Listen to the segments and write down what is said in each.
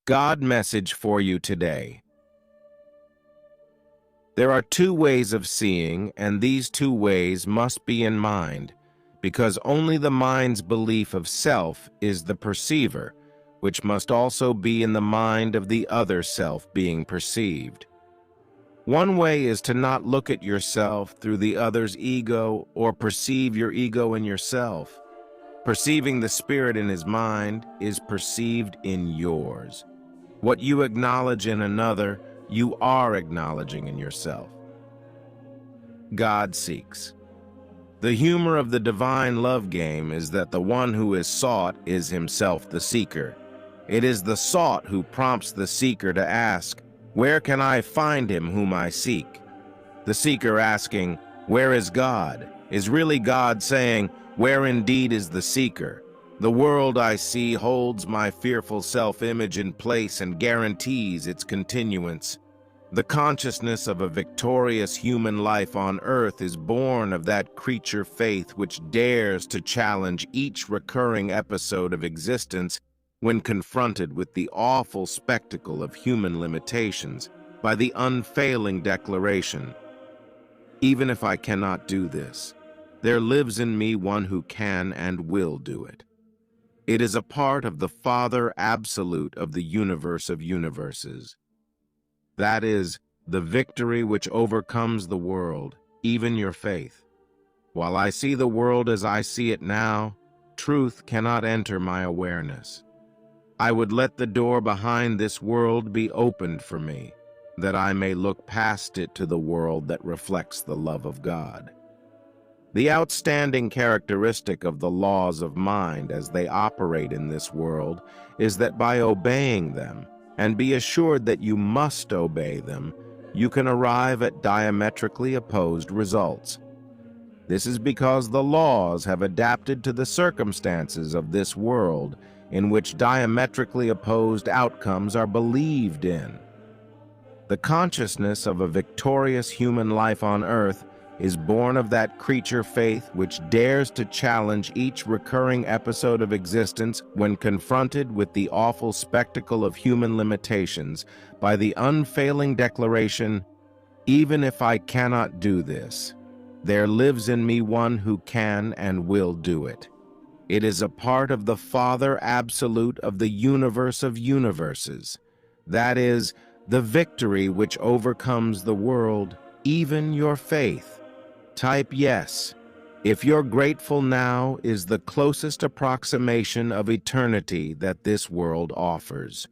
God message for you today. There are two ways of seeing, and these two ways must be in mind, because only the mind's belief of self is the perceiver, which must also be in the mind of the other self being perceived. One way is to not look at yourself through the other's ego or perceive your ego in yourself. Perceiving the spirit in his mind is perceived in yours. What you acknowledge in another, you are acknowledging in yourself. God seeks. The humor of the divine love game is that the one who is sought is himself the seeker. It is the sought who prompts the seeker to ask, "Where can I find him whom I seek?" The seeker asking, "Where is God?" is really God saying, "Where indeed is the seeker?" The world I see holds my fearful self-image in place and guarantees its continuance. The consciousness of a victorious human life on earth is born of that creature faith which dares to challenge each recurring episode of existence when confronted with the awful spectacle of human limitations by the unfailing declaration, "Even if I cannot do this, there lives in me one who can and will do it." It is a part of the Father Absolute of the universe of universes. That is, the victory which overcomes the world, even your faith. While I see the world as I see it now, truth cannot enter my awareness. I would let the door behind this world be opened for me, that I may look past it to the world that reflects the love of God. The outstanding characteristic of the laws of mind as they operate in this world is that by obeying them, and be assured that you must obey them, you can arrive at diametrically opposed results. This is because the laws have adapted to the circumstances of this world in which diametrically opposed outcomes are believed in. The consciousness of a victorious human life on earth is born of that creature faith which dares to challenge each recurring episode of existence when confronted with the awful spectacle of human limitations by the unfailing declaration, "Even if I cannot do this, there lives in me one who can and will do it." It is a part of the Father Absolute of the universe of universes. That is, the victory which overcomes the world, even your faith. Type yes, if you're grateful now is the closest approximation of eternity that this world offers.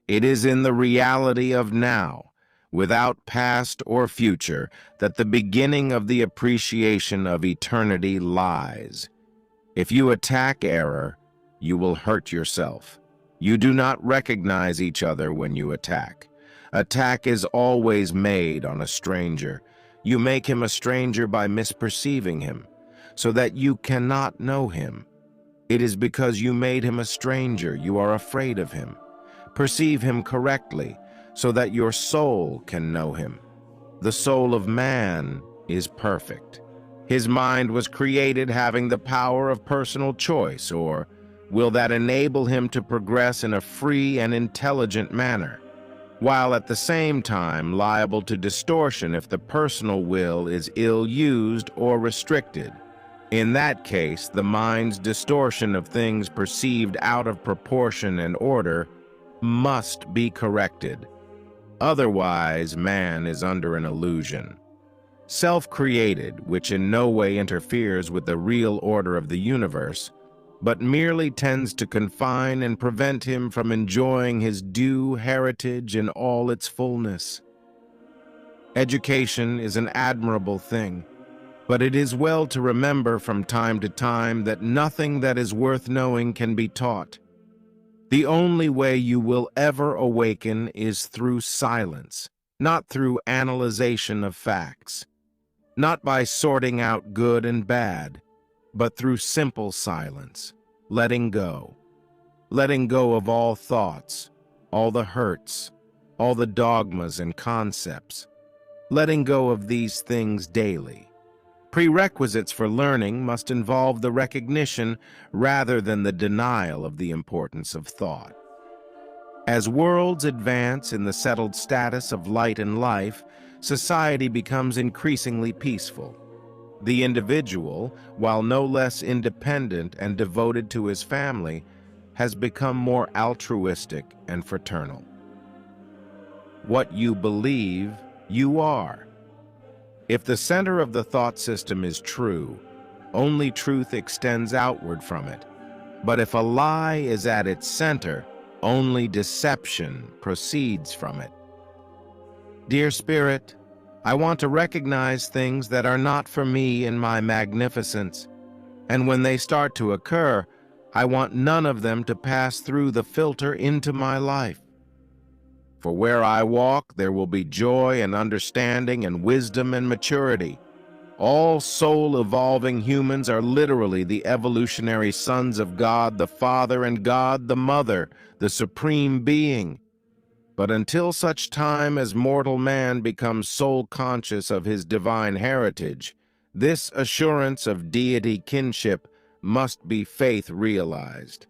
It is in the reality of now, without past or future, that the beginning of the appreciation of eternity lies. If you attack error, you will hurt yourself. You do not recognize each other when you attack. Attack is always made on a stranger. You make him a stranger by misperceiving him, so that you cannot know him. It is because you made him a stranger you are afraid of him. Perceive him correctly, so that your soul can know him. The soul of man is perfect. His mind was created having the power of personal choice, or will that enable him to progress in a free and intelligent manner, while at the same time liable to distortion if the personal will is ill-used or restricted. In that case, the mind's distortion of things perceived out of proportion and order must be corrected. Otherwise, man is under an illusion. Self-created, which in no way interferes with the real order of the universe, but merely tends to confine and prevent him from enjoying his due heritage in all its fullness. Education is an admirable thing, but it is well to remember from time to time that nothing that is worth knowing can be taught. The only way you will ever awaken is through silence, not through analyzation of facts, not by sorting out good and bad, but through simple silence, letting go of all thoughts, all the hurts, all the dogmas and concepts, letting go of these things daily. Prerequisites for learning must involve the recognition rather than the denial of the importance of thought. As worlds advance in the settled status of light and life, society becomes increasingly peaceful. The individual, while no less independent and devoted to his family, has become more altruistic and fraternal. What you believe, you are. If the center of the thought system is true, only truth extends outward from it. But if a lie is at its center, only deception proceeds from it. Dear Spirit, I want to recognize things that are not for me in my magnificence, and when they start to occur, I want none of them to pass through the filter into my life. For where I walk, there will be joy and understanding and wisdom and maturity. All soul-evolving humans are literally the evolutionary sons of God the Father and God the Mother, the Supreme Being. But until such time as mortal man becomes soul-conscious of his divine heritage, this assurance of deity kinship must be faith-realized.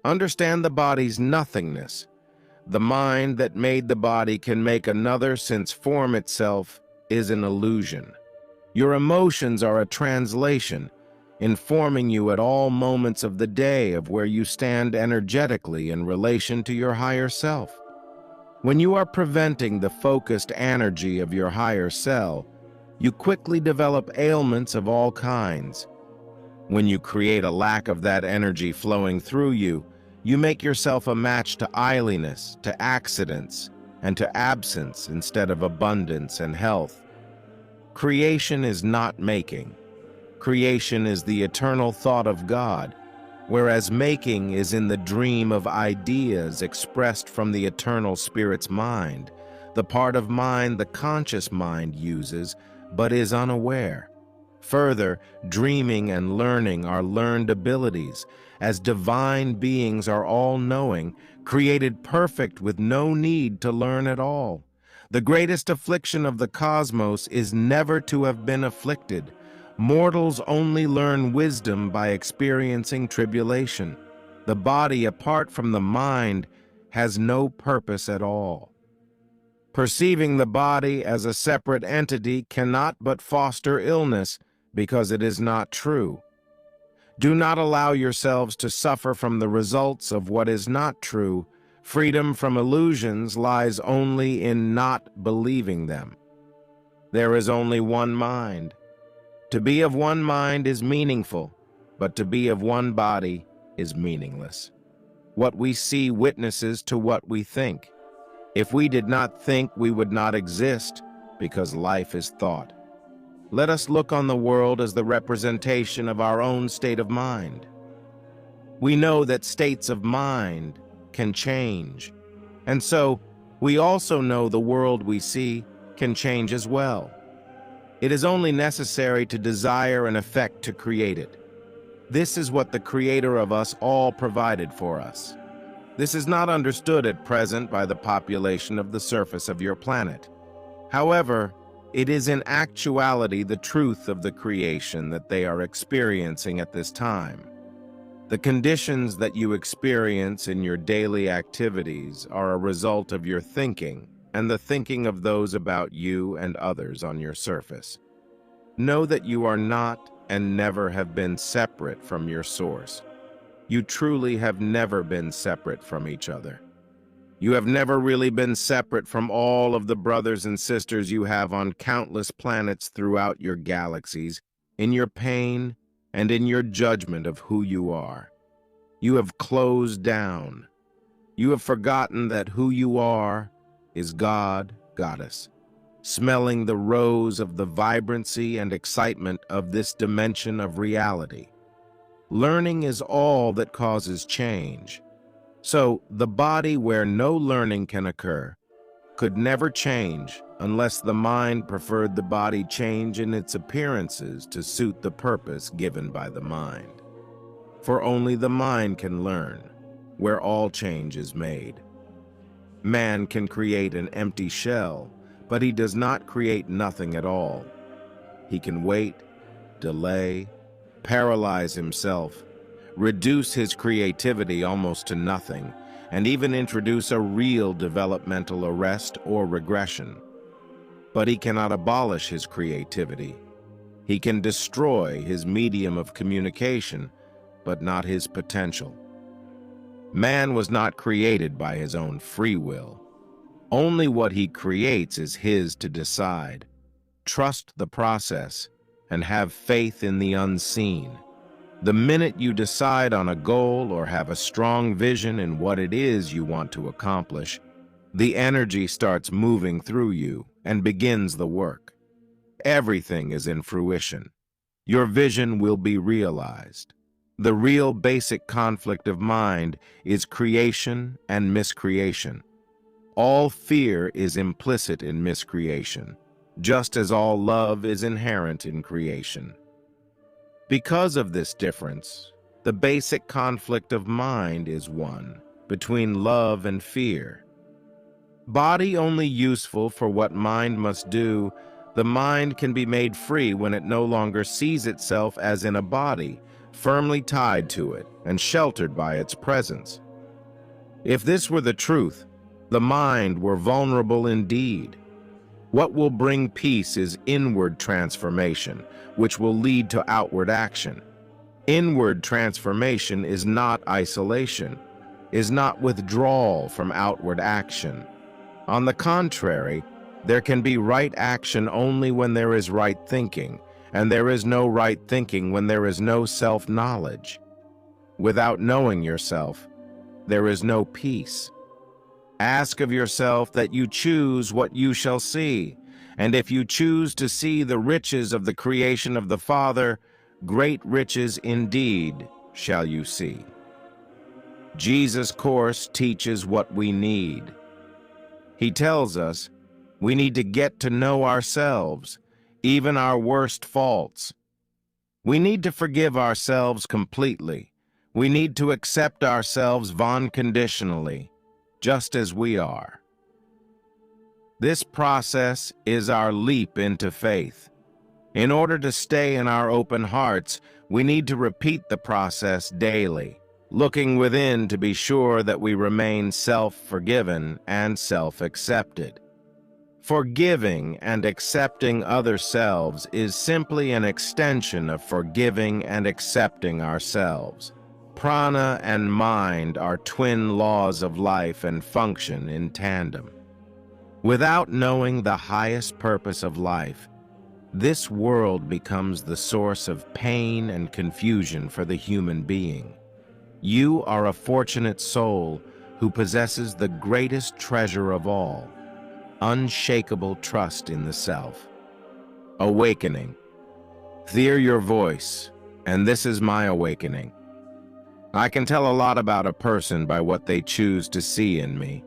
Understand the body's nothingness. The mind that made the body can make another, since form itself is an illusion. Your emotions are a translation, informing you at all moments of the day of where you stand energetically in relation to your higher self. When you are preventing the focused energy of your higher self, you quickly develop ailments of all kinds. When you create a lack of that energy flowing through you, you make yourself a match to iliness, to accidents, and to absence instead of abundance and health. Creation is not making. Creation is the eternal thought of God, whereas making is in the dream of ideas expressed from the eternal Spirit's mind, the part of mind the conscious mind uses but is unaware. Further, dreaming and learning are learned abilities, as divine beings are all-knowing, created perfect with no need to learn at all. The greatest affliction of the cosmos is never to have been afflicted. Mortals only learn wisdom by experiencing tribulation. The body, apart from the mind, has no purpose at all. Perceiving the body as a separate entity cannot but foster illness, because it is not true. Do not allow yourselves to suffer from the results of what is not true. Freedom from illusions lies only in not believing them. There is only one mind. To be of one mind is meaningful, but to be of one body is meaningless. What we see witnesses to what we think. If we did not think, we would not exist, because life is thought. Let us look on the world as the representation of our own state of mind. We know that states of mind can change, and so we also know the world we see can change as well. It is only necessary to desire and effect to create it. This is what the Creator of us all provided for us. This is not understood at present by the population of the surface of your planet. However, it is in actuality the truth of the creation that they are experiencing at this time. The conditions that you experience in your daily activities are a result of your thinking and the thinking of those about you and others on your surface. Know that you are not and never have been separate from your source. You truly have never been separate from each other. You have never really been separate from all of the brothers and sisters you have on countless planets throughout your galaxies, in your pain and in your judgment of who you are. You have closed down. You have forgotten that who you are is God, Goddess, smelling the rose of the vibrancy and excitement of this dimension of reality. Learning is all that causes change. So, the body where no learning can occur could never change unless the mind preferred the body change in its appearances to suit the purpose given by the mind. For only the mind can learn, where all change is made. Man can create an empty shell, but he does not create nothing at all. He can wait, delay, paralyze himself, reduce his creativity almost to nothing, and even introduce a real developmental arrest or regression. But he cannot abolish his creativity. He can destroy his medium of communication, but not his potential. Man was not created by his own free will. Only what he creates is his to decide. Trust the process and have faith in the unseen. The minute you decide on a goal or have a strong vision in what it is you want to accomplish, the energy starts moving through you and begins the work. Everything is in fruition. Your vision will be realized. The real basic conflict of mind is creation and miscreation. All fear is implicit in miscreation, just as all love is inherent in creation. Because of this difference, the basic conflict of mind is one between love and fear. Body only useful for what mind must do, the mind can be made free when it no longer sees itself as in a body, firmly tied to it and sheltered by its presence. If this were the truth, the mind were vulnerable indeed. What will bring peace is inward transformation, which will lead to outward action. Inward transformation is not isolation, is not withdrawal from outward action. On the contrary, there can be right action only when there is right thinking, and there is no right thinking when there is no self-knowledge. Without knowing yourself, there is no peace. Ask of yourself that you choose what you shall see, and if you choose to see the riches of the creation of the Father, great riches indeed shall you see. Jesus' course teaches what we need. He tells us we need to get to know ourselves, even our worst faults. We need to forgive ourselves completely. We need to accept ourselves unconditionally, just as we are. This process is our leap into faith. In order to stay in our open hearts, we need to repeat the process daily, looking within to be sure that we remain self-forgiven and self-accepted. Forgiving and accepting other selves is simply an extension of forgiving and accepting ourselves. Prana and mind are twin laws of life and function in tandem. Without knowing the highest purpose of life, this world becomes the source of pain and confusion for the human being. You are a fortunate soul who possesses the greatest treasure of all, unshakable trust in the self. Awakening. Hear your voice, and this is my awakening. I can tell a lot about a person by what they choose to see in me.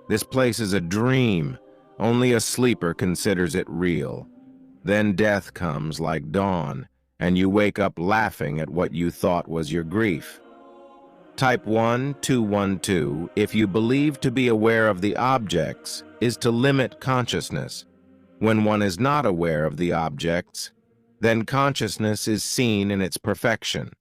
This place is a dream. Only a sleeper considers it real. Then death comes like dawn, and you wake up laughing at what you thought was your grief. Type 1212, if you believe to be aware of the objects, is to limit consciousness. When one is not aware of the objects, then consciousness is seen in its perfection.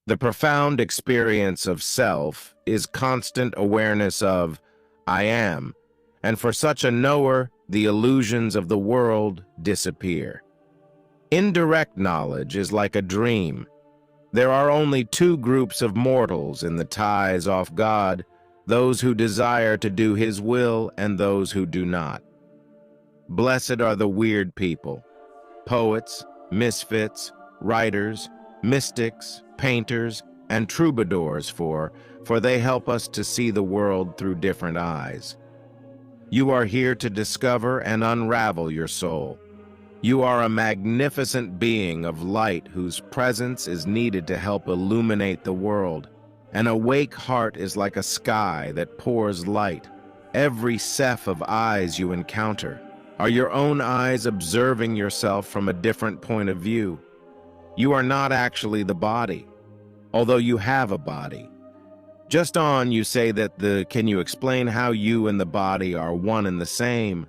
The profound experience of self is constant awareness of I am, and for such a knower, the illusions of the world disappear. Indirect knowledge is like a dream. There are only two groups of mortals in the ties off God, those who desire to do His will and those who do not. Blessed are the weird people, poets, misfits, writers, mystics, painters, and troubadours, for they help us to see the world through different eyes. You are here to discover and unravel your soul. You are a magnificent being of light whose presence is needed to help illuminate the world. An awake heart is like a sky that pours light. Every set of eyes you encounter are your own eyes observing yourself from a different point of view. You are not actually the body, although you have a body. Just on, you say that can you explain how you and the body are one and the same?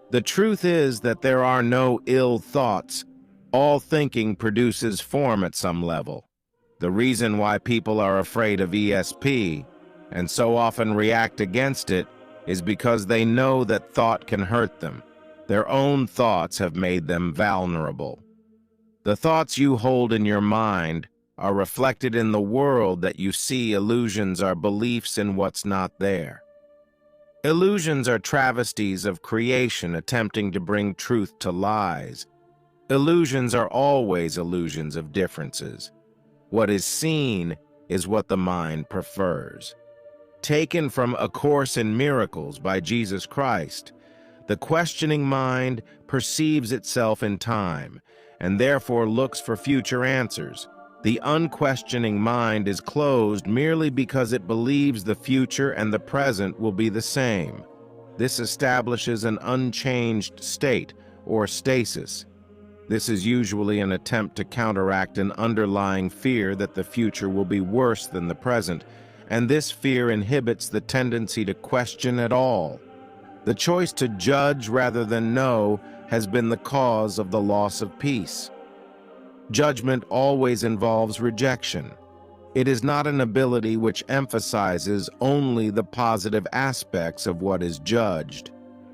The truth is that there are no ill thoughts. All thinking produces form at some level. The reason why people are afraid of ESP and so often react against it is because they know that thought can hurt them. Their own thoughts have made them vulnerable. The thoughts you hold in your mind are reflected in the world that you see. Illusions are beliefs in what's not there. Illusions are travesties of creation attempting to bring truth to lies. Illusions are always illusions of differences. What is seen is what the mind prefers. Taken from A Course in Miracles by Jesus Christ, the questioning mind perceives itself in time and therefore looks for future answers. The unquestioning mind is closed merely because it believes the future and the present will be the same. This establishes an unchanged state, or stasis. This is usually an attempt to counteract an underlying fear that the future will be worse than the present, and this fear inhibits the tendency to question at all. The choice to judge rather than know has been the cause of the loss of peace. Judgment always involves rejection. It is not an ability which emphasizes only the positive aspects of what is judged,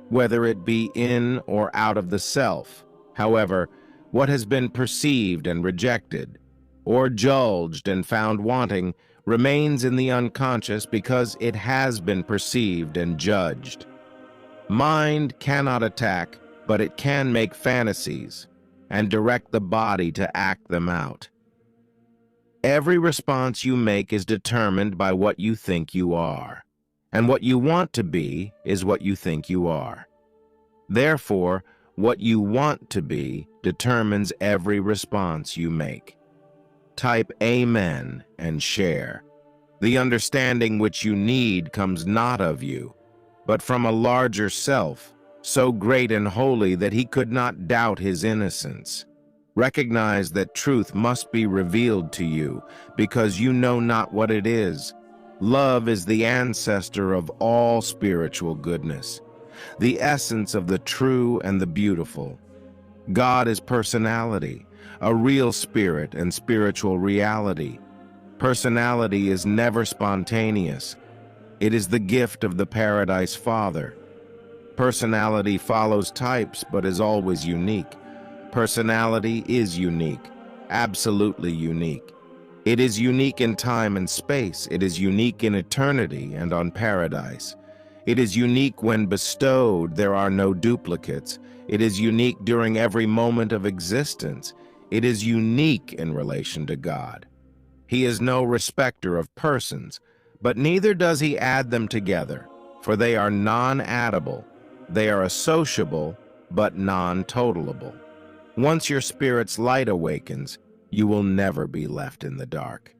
whether it be in or out of the self. However, what has been perceived and rejected, or judged and found wanting, remains in the unconscious because it has been perceived and judged. Mind cannot attack, but it can make fantasies and direct the body to act them out. Every response you make is determined by what you think you are, and what you want to be is what you think you are. Therefore, what you want to be determines every response you make. Type Amen and share. The understanding which you need comes not of you, but from a larger self, so great and holy that he could not doubt his innocence. Recognize that truth must be revealed to you, because you know not what it is. Love is the ancestor of all spiritual goodness, the essence of the true and the beautiful. God is personality, a real spirit and spiritual reality. Personality is never spontaneous. It is the gift of the Paradise Father. Personality follows types but is always unique. Personality is unique, absolutely unique. It is unique in time and space. It is unique in eternity and on paradise. It is unique when bestowed. There are no duplicates. It is unique during every moment of existence. It is unique in relation to God. He is no respecter of persons, but neither does he add them together, for they are non-addable. They are associable, but non-totalable. Once your spirit's light awakens, you will never be left in the dark.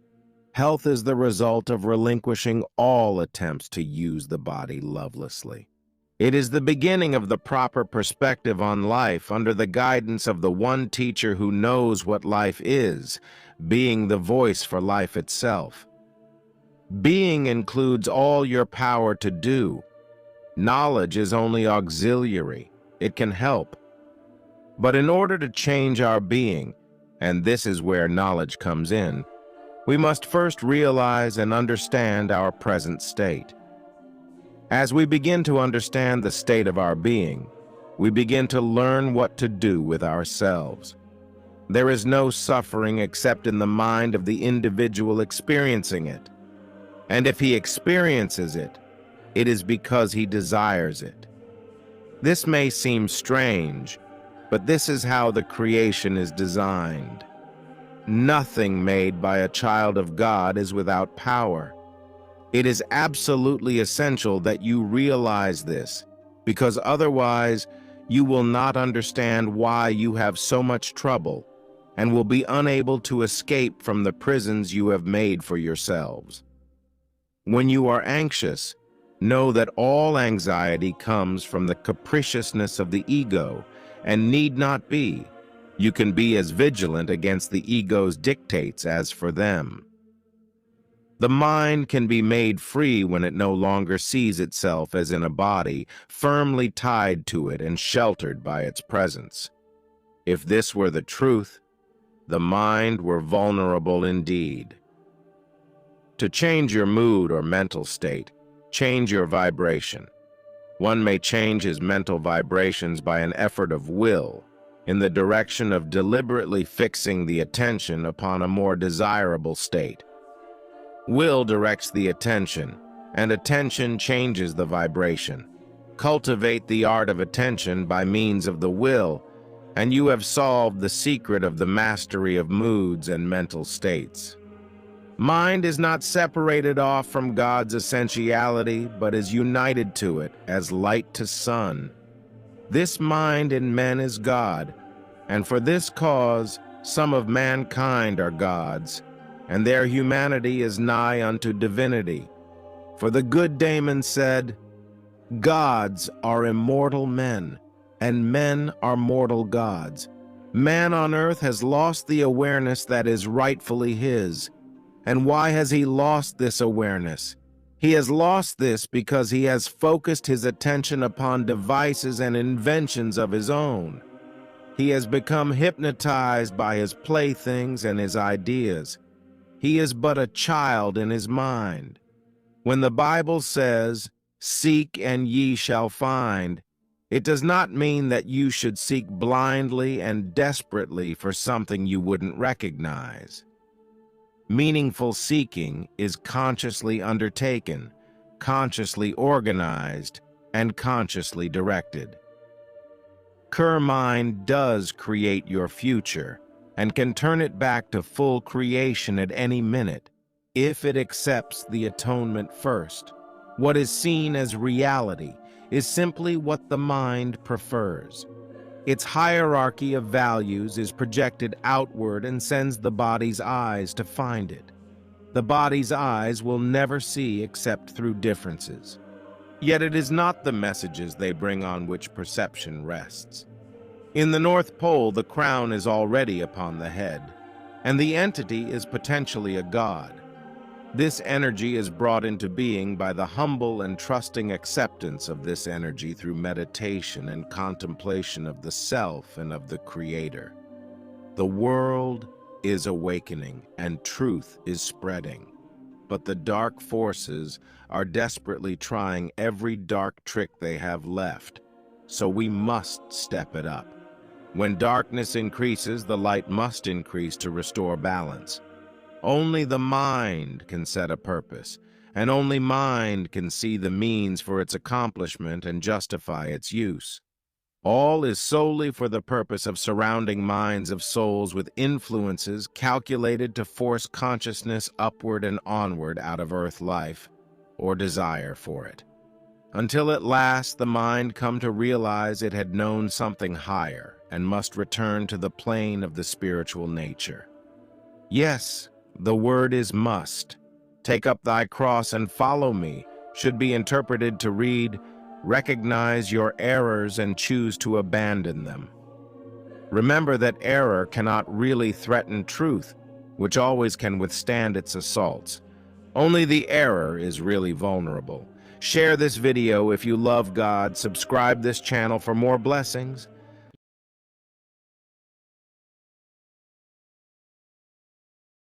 Health is the result of relinquishing all attempts to use the body lovelessly. It is the beginning of the proper perspective on life under the guidance of the one teacher who knows what life is, being the voice for life itself. Being includes all your power to do. Knowledge is only auxiliary. It can help. But in order to change our being, and this is where knowledge comes in, we must first realize and understand our present state. As we begin to understand the state of our being, we begin to learn what to do with ourselves. There is no suffering except in the mind of the individual experiencing it. And if he experiences it, it is because he desires it. This may seem strange, but this is how the creation is designed. Nothing made by a child of God is without power. It is absolutely essential that you realize this, because otherwise you will not understand why you have so much trouble and will be unable to escape from the prisons you have made for yourselves. When you are anxious, know that all anxiety comes from the capriciousness of the ego and need not be. You can be as vigilant against the ego's dictates as for them. The mind can be made free when it no longer sees itself as in a body, firmly tied to it and sheltered by its presence. If this were the truth, the mind were vulnerable indeed. To change your mood or mental state, change your vibration. One may change his mental vibrations by an effort of will in the direction of deliberately fixing the attention upon a more desirable state. Will directs the attention, and attention changes the vibration. Cultivate the art of attention by means of the will, and you have solved the secret of the mastery of moods and mental states. Mind is not separated off from God's essentiality, but is united to it as light to sun. This mind in men is God, and for this cause some of mankind are gods, and their humanity is nigh unto divinity. For the good Damon said, "Gods are immortal men, and men are mortal gods." Man on earth has lost the awareness that is rightfully his. And why has he lost this awareness? He has lost this because he has focused his attention upon devices and inventions of his own. He has become hypnotized by his playthings and his ideas. He is but a child in his mind. When the Bible says, "Seek and ye shall find," it does not mean that you should seek blindly and desperately for something you wouldn't recognize. Meaningful seeking is consciously undertaken, consciously organized, and consciously directed. Mind does create your future and can turn it back to full creation at any minute if it accepts the atonement first. What is seen as reality is simply what the mind prefers. Its hierarchy of values is projected outward and sends the body's eyes to find it. The body's eyes will never see except through differences. Yet it is not the messages they bring on which perception rests. In the North Pole, the crown is already upon the head, and the entity is potentially a god. This energy is brought into being by the humble and trusting acceptance of this energy through meditation and contemplation of the self and of the Creator. The world is awakening and truth is spreading, but the dark forces are desperately trying every dark trick they have left, so we must step it up. When darkness increases, the light must increase to restore balance. Only the mind can set a purpose, and only mind can see the means for its accomplishment and justify its use. All is solely for the purpose of surrounding minds of souls with influences calculated to force consciousness upward and onward out of earth life, or desire for it, until at last the mind come to realize it had known something higher and must return to the plane of the spiritual nature. Yes, the word is must. Take up thy cross and follow me should be interpreted to read, recognize your errors and choose to abandon them. Remember that error cannot really threaten truth, which always can withstand its assaults. Only the error is really vulnerable. Share this video if you love God, subscribe this channel for more blessings,